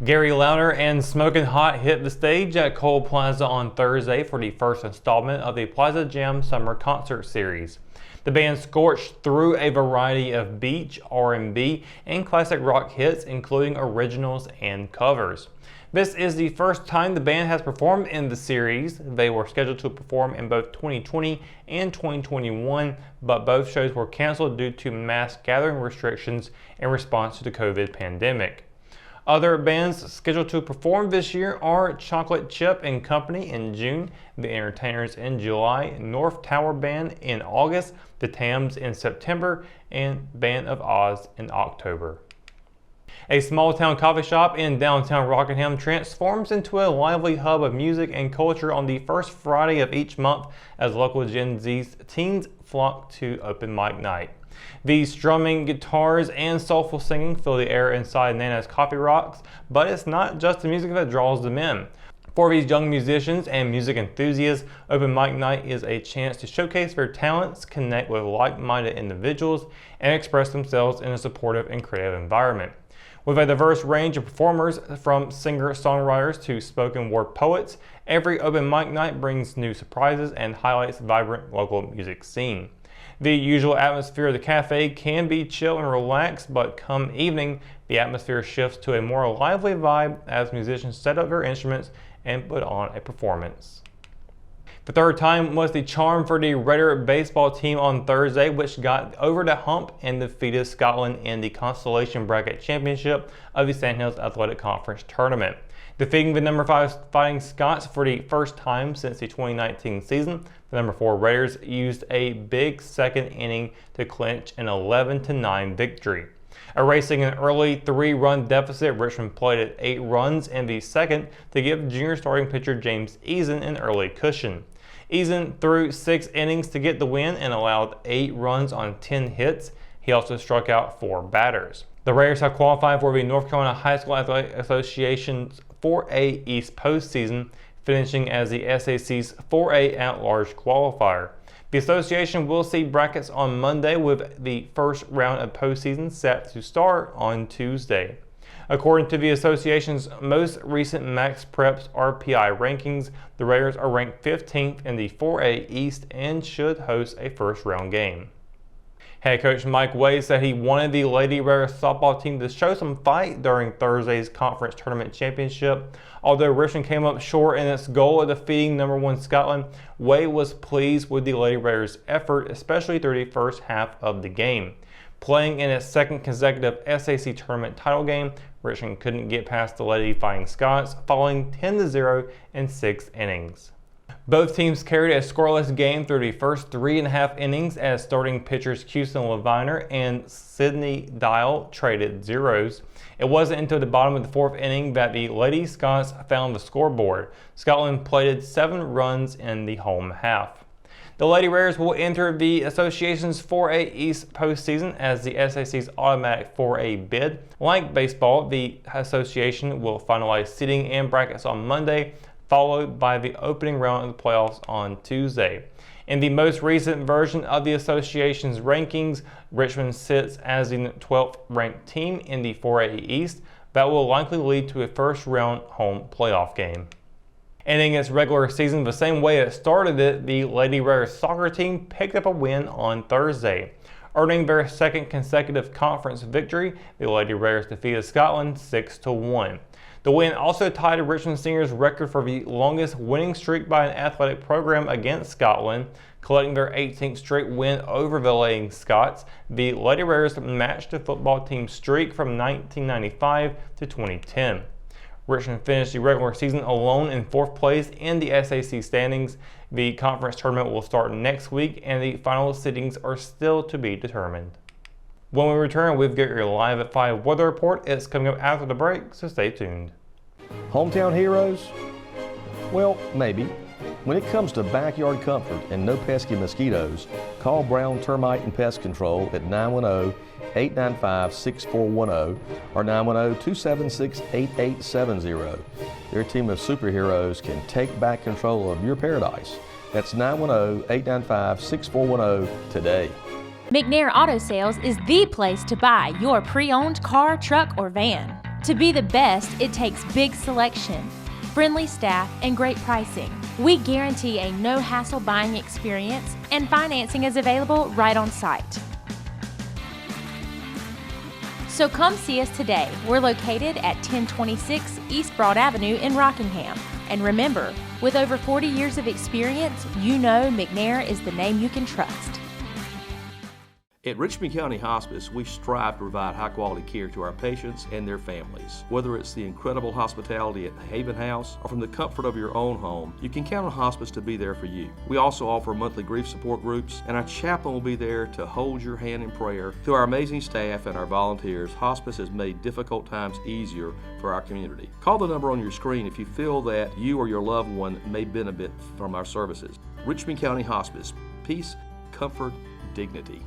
Gary Lowder and Smokin Hot hit the stage at Plaza on Thursday for the first installment of the Plaza Jam Summer Concert Series. The band scorched through a variety of beach, R&B, and classic rock hits, including originals and covers. This is the first time the band has performed in the series. They were scheduled to perform in both 2020 and 2021, but both shows were canceled due to mass gathering restrictions in response to the COVID pandemic. Other bands scheduled to perform this year are Chocolate Chip and Company in June, The Entertainers in July, North Tower Band in August, The Tams in September, and Band of Oz in October. A small-town coffee shop in downtown Rockingham transforms into a lively hub of music and culture on the first Friday of each month as local Gen Z teens flock to open mic night. The strumming, guitars, and soulful singing fill the air inside Nana's Coffee Rocks, but it's not just the music that draws them in. For these young musicians and music enthusiasts, open mic night is a chance to showcase their talents, connect with like-minded individuals, and express themselves in a supportive and creative environment. With a diverse range of performers, from singer-songwriters to spoken word poets, every open mic night brings new surprises and highlights the vibrant local music scene. The usual atmosphere of the cafe can be chill and relaxed, but come evening, the atmosphere shifts to a more lively vibe as musicians set up their instruments and put on a performance. The third time was the charm for the Raider baseball team on Thursday, which got over the hump and defeated Scotland in the consolation bracket championship of the Sandhills Athletic Conference tournament. Defeating the number 5 Fighting Scots for the first time since the 2019 season, the number 4 Raiders used a big second inning to clinch an 11-9 victory. Erasing an early 3-run deficit, Richmond played at 8 runs in the second to give junior starting pitcher James Eason an early cushion. Eason threw 6 innings to get the win and allowed 8 runs on 10 hits. He also struck out 4 batters. The Raiders have qualified for the North Carolina High School Athletic Association's 4A East postseason, finishing as the SAC's 4A at-large qualifier. The association will see brackets on Monday, with the first round of postseason set to start on Tuesday. According to the association's most recent Max Preps RPI rankings, the Raiders are ranked 15th in the 4A East and should host a first-round game. Head coach Mike Way said he wanted the Lady Raiders softball team to show some fight during Thursday's conference tournament championship. Although Richmond came up short in its goal of defeating number 1 Scotland, Way was pleased with the Lady Raiders' effort, especially through the first half of the game. Playing in its second consecutive SAC tournament title game, Richmond couldn't get past the Lady Fighting Scots, falling 10-0 in 6 innings. Both teams carried a scoreless game through the first 3.5 innings as starting pitchers Houston Leviner and Sydney Dial traded zeros. It wasn't until the bottom of the 4th inning that the Lady Scots found the scoreboard. Scotland plated 7 runs in the home half. The Lady Raiders will enter the association's 4A East postseason as the SAC's automatic 4A bid. Like baseball, the association will finalize seeding and brackets on Monday, followed by the opening round of the playoffs on Tuesday. In the most recent version of the association's rankings, Richmond sits as the 12th ranked team in the 4A East. That will likely lead to a first-round home playoff game. Ending its regular season the same way it started it, the Lady Raiders soccer team picked up a win on Thursday. Earning their second consecutive conference victory, the Lady Raiders defeated Scotland 6-1. The win also tied Richmond Seniors' record for the longest winning streak by an athletic program against Scotland. Collecting their 18th straight win over the Fighting Scots, the Lady Raiders matched the football team's streak from 1995 to 2010. Richmond finished the regular season alone in 4th place in the SAC standings. The conference tournament will start next week, and the final seedings are still to be determined. When we return, we've got your Live at 5 weather report. It's coming up after the break, so stay tuned. Hometown heroes? Well, maybe. When it comes to backyard comfort and no pesky mosquitoes, call Brown Termite and Pest Control at 910-895-6410 or 910-276-8870. Their team of superheroes can take back control of your paradise. That's 910-895-6410 today. McNair Auto Sales is the place to buy your pre-owned car, truck, or van. To be the best, it takes big selection, friendly staff, and great pricing. We guarantee a no-hassle buying experience, and financing is available right on site. So come see us today. We're located at 1026 East Broad Avenue in Rockingham. And remember, with over 40 years of experience, you know McNair is the name you can trust. At Richmond County Hospice, we strive to provide high-quality care to our patients and their families. Whether it's the incredible hospitality at the Haven House or from the comfort of your own home, you can count on hospice to be there for you. We also offer monthly grief support groups, and our chaplain will be there to hold your hand in prayer. Through our amazing staff and our volunteers, hospice has made difficult times easier for our community. Call the number on your screen if you feel that you or your loved one may benefit from our services. Richmond County Hospice. Peace, comfort, dignity.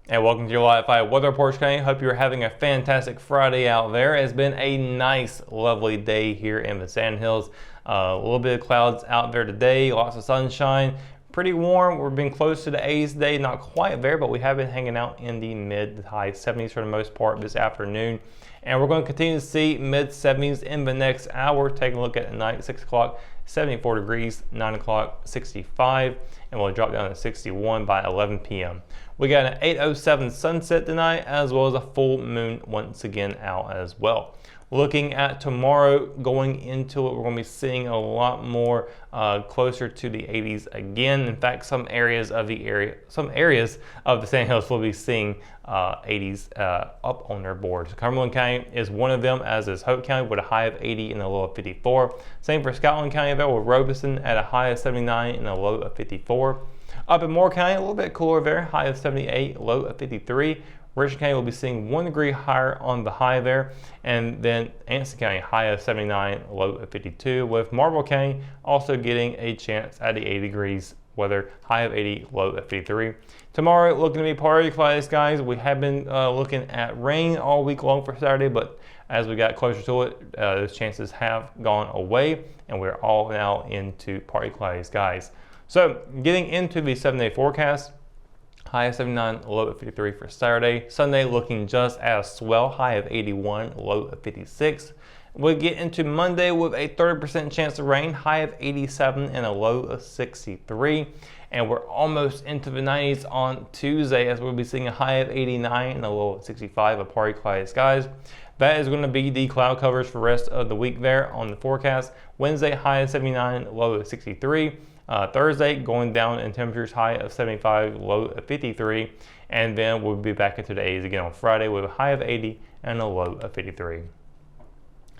And welcome to your Live 5 Weather Report, County. Hope you're having a fantastic Friday out there. It's been a nice, lovely day here in the Sand Hills. A little bit of clouds out there today, lots of sunshine, pretty warm. We're being close to the 80s today, not quite there, but we have been hanging out in the mid to high 70s for the most part this afternoon. And we're going to continue to see mid 70s in the next hour. Taking a look at the night, 6 o'clock, 74 degrees, 9 o'clock, 65, and we'll drop down to 61 by 11 p.m. We got an 8:07 sunset tonight, as well as a full moon once again out as well. Looking at tomorrow, going into it, we're going to be seeing a lot more closer to the 80s again. In fact, some areas of the Sand Hills will be seeing 80s up on their boards. Cumberland County is one of them, as is Hope County with a high of 80 and a low of 54. Same for Scotland County there, with Robeson at a high of 79 and a low of 54. Up in Moore County, a little bit cooler there, high of 78, low of 53. Richmond County will be seeing 1 degree higher on the high there, and then Anson County, high of 79, low of 52, with Marlboro County also getting a chance at the 80 degrees weather, high of 80, low of 53. Tomorrow, looking to be partly cloudy skies. We have been looking at rain all week long for Saturday, but as we got closer to it, those chances have gone away, and we're all now into partly cloudy skies. So, getting into the 7-day forecast, high of 79, low of 53 for Saturday. Sunday looking just as swell, high of 81, low of 56. We'll get into Monday with a 30% chance of rain, high of 87 and a low of 63. And we're almost into the 90s on Tuesday, as we'll be seeing a high of 89 and a low of 65 of partly cloudy skies. That is going to be the cloud covers for the rest of the week there on the forecast. Wednesday, high of 79, low of 63. Thursday, going down in temperatures, high of 75, low of 53. And then we'll be back into the 80s again on Friday with a high of 80 and a low of 53.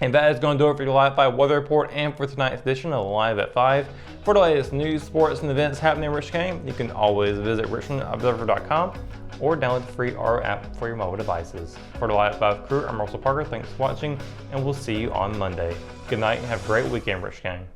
And that is going to do it for your Live 5 weather report and for tonight's edition of Live at 5. For the latest news, sports, and events happening in Richmond County, you can always visit richmondobserver.com or download the free RO app for your mobile devices. For the Live 5 crew, I'm Russell Parker. Thanks for watching, and we'll see you on Monday. Good night and have a great weekend, Richmond County.